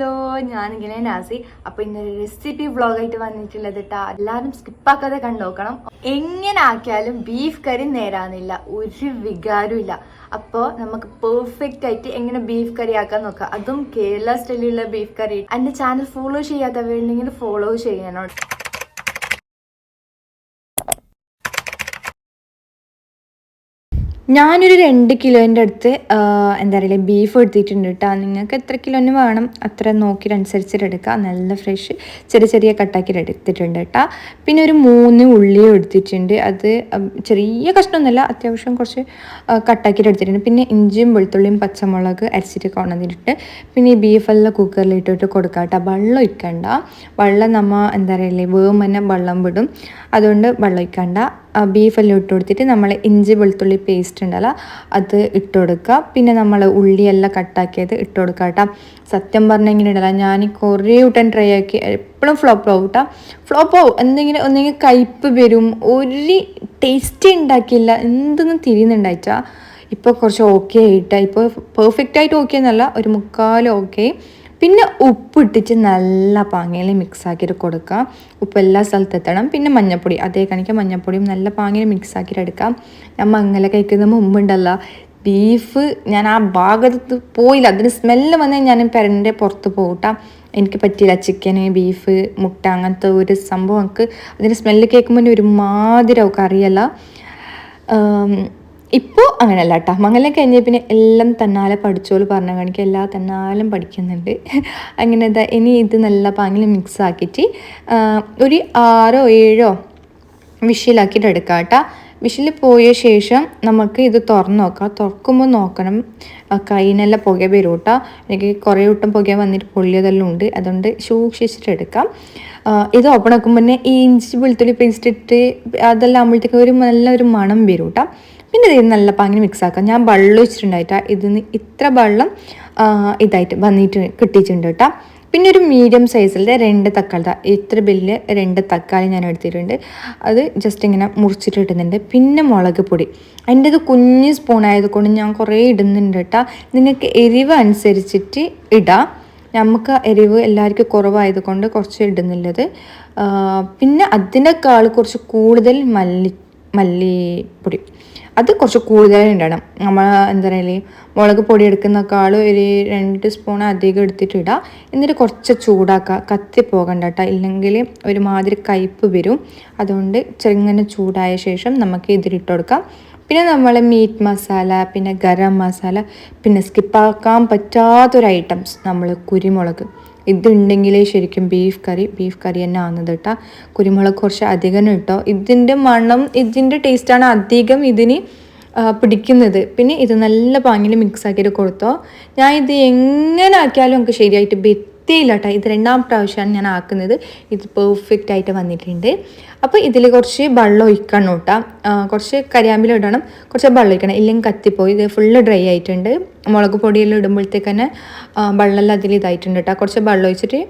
Hello, ഞാനിങ്ങനെ Nazi. അപ്പോൾ ഇന്നൊരു റെസിപ്പി വ്ളോഗായിട്ട് വന്നിട്ടുള്ളത് കേട്ടോ. എല്ലാവരും സ്കിപ്പാക്കാതെ കണ്ടുനോക്കണം. എങ്ങനെ ആക്കിയാലും ബീഫ് കറി നേരാന്നില്ല, ഒരു വികാരവും ഇല്ല. അപ്പോൾ നമുക്ക് പെർഫെക്റ്റ് ആയിട്ട് എങ്ങനെ ബീഫ് കറി ആക്കാൻ നോക്കാം, അതും കേരള സ്റ്റൈലിലുള്ള ബീഫ് കറി. എൻ്റെ ചാനൽ ഫോളോ ചെയ്യാത്തവരുണ്ടെങ്കിൽ ഫോളോ ചെയ്യണം. ഞാനൊരു 2 കിലോൻ്റെ അടുത്ത് എന്താ പറയുക ബീഫ് എടുത്തിട്ടുണ്ട് കേട്ടോ. നിങ്ങൾക്ക് എത്ര കിലോന് വേണം അത്ര നോക്കിയിട്ട് അനുസരിച്ചിട്ട് എടുക്കുക. നല്ല ഫ്രഷ് ചെറിയ ചെറിയ കട്ടാക്കി എടുത്തിട്ടുണ്ട് കേട്ടോ. പിന്നെ ഒരു 3 ഉള്ളിയും എടുത്തിട്ടുണ്ട്. അത് ചെറിയ കഷ്ണമൊന്നുമല്ല, അത്യാവശ്യം കുറച്ച് കട്ടാക്കിയിട്ട് എടുത്തിട്ടുണ്ട്. പിന്നെ ഇഞ്ചിയും വെളുത്തുള്ളിയും പച്ചമുളക് അരച്ചിട്ട് കൊണ്ടുവന്നിട്ട് പിന്നെ ഈ ബീഫെല്ലാം കുക്കറിൽ ഇട്ടിട്ട് കൊടുക്കുക കേട്ടോ. വെള്ളം ഒഴിക്കണ്ട. വെള്ളം നമ്മൾ എന്താ പറയുക വേഗം തന്നെ വെള്ളം വിടും, അതുകൊണ്ട് വെള്ളം ഒഴിക്കണ്ട. ബീഫെല്ലാം ഇട്ട് കൊടുത്തിട്ട് നമ്മൾ ഇഞ്ചി വെളുത്തുള്ളി പേസ്റ്റ് ഉണ്ടല്ലോ അത് ഇട്ട് കൊടുക്കുക. പിന്നെ നമ്മൾ ഉള്ളിയെല്ലാം കട്ടാക്കിയത് ഇട്ട് കൊടുക്കുക കേട്ടോ. സത്യം പറഞ്ഞാൽ ഇങ്ങനെ ഇടല, ഞാൻ കുറേ കൂട്ടം ട്രൈ ആക്കി, എപ്പോഴും ഫ്ലോപ്പ് ആവും കേട്ടോ. ഫ്ലോപ്പ് ആവും, ഒന്നെങ്കിൽ കയ്പ്പ് വരും, ഒരു ടേസ്റ്റ് ഉണ്ടാക്കിയില്ല, എന്തൊന്നും തിരിയുന്നുണ്ടായിട്ടാ. ഇപ്പോൾ കുറച്ച് ഓക്കെ ആയിട്ടാ, ഇപ്പോൾ പെർഫെക്റ്റ് ആയിട്ട് ഓക്കെ എന്നല്ല, ഒരു 3/4 ഓക്കെ. പിന്നെ ഉപ്പിട്ടിട്ട് നല്ല പാങ്ങയിൽ മിക്സ് ആക്കിയിട്ട് കൊടുക്കുക. ഉപ്പ് എല്ലാ സ്ഥലത്ത് എത്തണം. പിന്നെ മഞ്ഞൾപ്പൊടി അതേ കണക്ക് മഞ്ഞൾപ്പൊടിയും നല്ല പാങ്ങയിൽ മിക്സ് ആക്കിയിട്ട് എടുക്കാം. ഞാൻ മങ്ങല കഴിക്കുന്ന മുമ്പുണ്ടല്ലോ, ബീഫ് ഞാൻ ആ ഭാഗത്ത് പോയില്ല, അതിന് സ്മെല്ല് വന്നാൽ ഞാൻ പെരൻ്റെ പുറത്ത് പോകട്ടാ. എനിക്ക് പറ്റിയില്ല. ചിക്കന്, ബീഫ്, മുട്ട അങ്ങനത്തെ ഒരു സംഭവം എനിക്ക് അതിൻ്റെ സ്മെല്ല് കേൾക്കുമ്പോൾ ഒരുമാതിരി അവൾക്ക് അറിയല്ല. ഇപ്പോൾ അങ്ങനെയല്ല കേട്ടോ. മംഗലം കഴിഞ്ഞ പിന്നെ എല്ലാം തന്നാലെ പഠിച്ചോളൂ പറഞ്ഞ കാണിക്കുക, എല്ലാ തന്നാലും പഠിക്കുന്നുണ്ട്. അങ്ങനെ ഇനി ഇത് നല്ല പാങ്ങിൽ മിക്സ് ആക്കിയിട്ട് ഒരു 6 or 7 വിഷിലാക്കിയിട്ട് എടുക്കാം കേട്ടോ. വിഷിൽ പോയ ശേഷം നമുക്ക് ഇത് തുറന്ന് നോക്കാം. തുറക്കുമ്പോൾ നോക്കണം കൈയിനെല്ലാം പുക വരും കേട്ടോ. എനിക്ക് കുറേ വട്ടം പുക വന്നിട്ട് പൊള്ളിയതെല്ലാം ഉണ്ട്, അതുകൊണ്ട് സൂക്ഷിച്ചിട്ട് എടുക്കാം. ഇത് ഓപ്പൺ ആക്കുമ്പോൾ തന്നെ ഈ ഇഞ്ചി വെളുത്തുള്ളി പേസ്റ്റ് ഇട്ട് അതെല്ലാം ആകുമ്പോഴത്തേക്ക് നല്ലൊരു മണം വരും കേട്ടോ. പിന്നെ ഇത് നല്ല പാങ്ങിന് മിക്സ് ആക്കാം. ഞാൻ വെള്ളം ഒഴിച്ചിട്ടുണ്ടായിട്ടാ, ഇതിന് ഇത്ര വെള്ളം ഇതായിട്ട് വന്നിട്ട് കിട്ടിയിട്ടുണ്ട് കേട്ടോ. പിന്നെ ഒരു മീഡിയം സൈസിലെ 2 തക്കാളി, ഇത്ര വലിയ 2 തക്കാളി ഞാൻ എടുത്തിട്ടുണ്ട്. അത് ജസ്റ്റ് ഇങ്ങനെ മുറിച്ചിട്ട് ഇടുന്നുണ്ട്. പിന്നെ മുളക് പൊടി, അതിൻ്റെത് കുഞ്ഞ് സ്പൂൺ ആയതുകൊണ്ട് ഞാൻ കുറേ ഇടുന്നുണ്ട് കേട്ടോ. നിങ്ങൾക്ക് എരിവ് അനുസരിച്ചിട്ട് ഇടാം. നമുക്ക് എരിവ് എല്ലാവർക്കും കുറവായതുകൊണ്ട് കുറച്ച് ഇടുന്നുള്ളത്. പിന്നെ അതിനേക്കാൾ കുറച്ച് കൂടുതൽ മല്ലിപ്പൊടി, അത് കുറച്ച് കൂടുതൽ ഇടണം. നമ്മൾ എന്താ പറയുക മുളക് പൊടി എടുക്കുന്നേക്കാളും ഒരു 2 സ്പൂൺ അധികം എടുത്തിട്ട് ഇടുക. എന്നിട്ട് കുറച്ച് ചൂടാക്കുക, കത്തി പോകണ്ട കേട്ടോ, ഇല്ലെങ്കിൽ ഒരുമാതിരി കയ്പ്പ് വരും. അതുകൊണ്ട് ചെറുങ്ങനെ ചൂടായ ശേഷം നമുക്ക് ഇതിലിട്ട് കൊടുക്കാം. പിന്നെ നമ്മൾ മീറ്റ് മസാല, പിന്നെ ഗരം മസാല, പിന്നെ സ്കിപ്പാക്കാൻ പറ്റാത്തൊരു ഐറ്റംസ് നമ്മൾ കുരുമുളക്. ഇതുണ്ടെങ്കിലേ ശരിക്കും ബീഫ് കറി തന്നെ ആകുന്നത് കേട്ടോ. കുരുമുളക് കുറച്ച് അധികം ഇട്ടോ, ഇതിൻ്റെ മണം ഇതിൻ്റെ ടേസ്റ്റാണ് അധികം ഇതിന് പിടിക്കുന്നത്. പിന്നെ ഇത് നല്ല പാങ്ങിൽ മിക്സ് ആക്കിയിട്ട് കൊടുത്തോ. ഞാൻ ഇത് എങ്ങനെ ആക്കിയാലും നമുക്ക് ശരിയായിട്ട് ബെത്തിയില്ല കേട്ടോ. ഇത് 2ാം പ്രാവശ്യമാണ് ഞാൻ ആക്കുന്നത്. ഇത് പെർഫെക്റ്റ് ആയിട്ട് വന്നിട്ടുണ്ട്. അപ്പോൾ ഇതിൽ കുറച്ച് വെള്ളം ഒഴിക്കണം കേട്ടോ. കുറച്ച് കരിയാമ്പില ഇടണം, കുറച്ച് വെള്ളം ഒഴിക്കണം, ഇല്ലെങ്കിൽ കത്തിപ്പോയി. ഇത് ഫുള്ള് ഡ്രൈ ആയിട്ടുണ്ട്. മുളക് പൊടിയെല്ലാം ഇടുമ്പോഴത്തേക്ക് തന്നെ വെള്ളമെല്ലാം അതിൽ ഇതായിട്ടുണ്ട് കേട്ടോ. കുറച്ച് വെള്ളം ഒഴിച്ചിട്ട്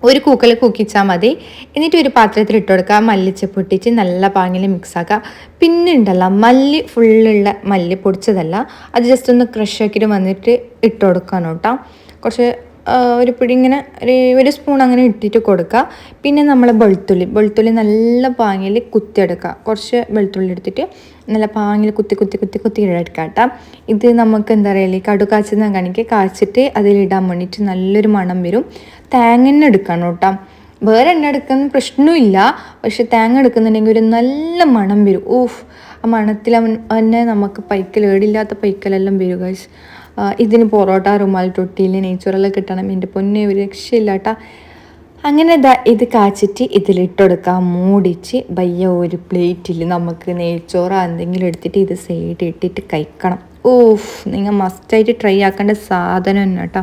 ഒരു കൂക്കൽ കൂക്കിച്ചാൽ മതി. എന്നിട്ട് ഒരു പാത്രത്തിൽ ഇട്ട് കൊടുക്കുക. മല്ലിച്ചപ്പ് ഇട്ടിട്ട് നല്ല പാങ്ങിൽ മിക്സ് ആക്കുക. പിന്നെ ഉണ്ടല്ലോ മല്ലി, ഫുള്ളുള്ള മല്ലി പൊടിച്ചതല്ല, അത് ജസ്റ്റ് ഒന്ന് ക്രഷ് ആക്കിയിട്ട് വന്നിട്ട് ഇട്ട് കൊടുക്കണം കേട്ടോ. കുറച്ച് ഒരു പിടി ഇങ്ങനെ ഒരു സ്പൂൺ അങ്ങനെ ഇട്ടിട്ട് കൊടുക്കുക. പിന്നെ നമ്മൾ വെളുത്തുള്ളി നല്ല പാങ്ങിൽ കുത്തിയെടുക്കുക. കുറച്ച് വെളുത്തുള്ളി എടുത്തിട്ട് നല്ല പാങ്ങിൽ കുത്തി എടുക്കുക കേട്ടോ. ഇത് നമുക്ക് എന്താ പറയുക കടു കാച്ചുന്ന കണിക്ക് കാച്ചിട്ട് അതിലിടാൻ വേണ്ടിയിട്ട് നല്ലൊരു മണം വരും. തേങ്ങ എടുക്കണം കേട്ടോ. വേറെ എണ്ണ എടുക്കുന്ന പ്രശ്നമില്ല, പക്ഷെ തേങ്ങ എടുക്കുന്നുണ്ടെങ്കിൽ ഒരു നല്ല മണം വരും. ആ മണത്തിൽ തന്നെ നമുക്ക് ഏടില്ലാത്ത പൈക്കലെല്ലാം വരും ഗൈസ്. ഇതിന് പൊറോട്ട, റുമാൽ റൊട്ടിയിൽ നെയ്ച്ചോറെല്ലാം കിട്ടണം, എൻ്റെ പൊന്നെ ഒരു രക്ഷയില്ല കേട്ടോ. അങ്ങനെ ഇത് കാച്ചിട്ട് ഇതിലിട്ട് കൊടുക്കുക, മൂടിച്ച് ഒരു പ്ലേറ്റിൽ നമുക്ക് നെയ്ച്ചോറ എന്തെങ്കിലും എടുത്തിട്ട് ഇത് സൈഡ് ഇട്ടിട്ട് കഴിക്കണം. നിങ്ങൾ മസ്റ്റായിട്ട് ട്രൈ ആക്കേണ്ട സാധനം തന്നെ കേട്ടോ.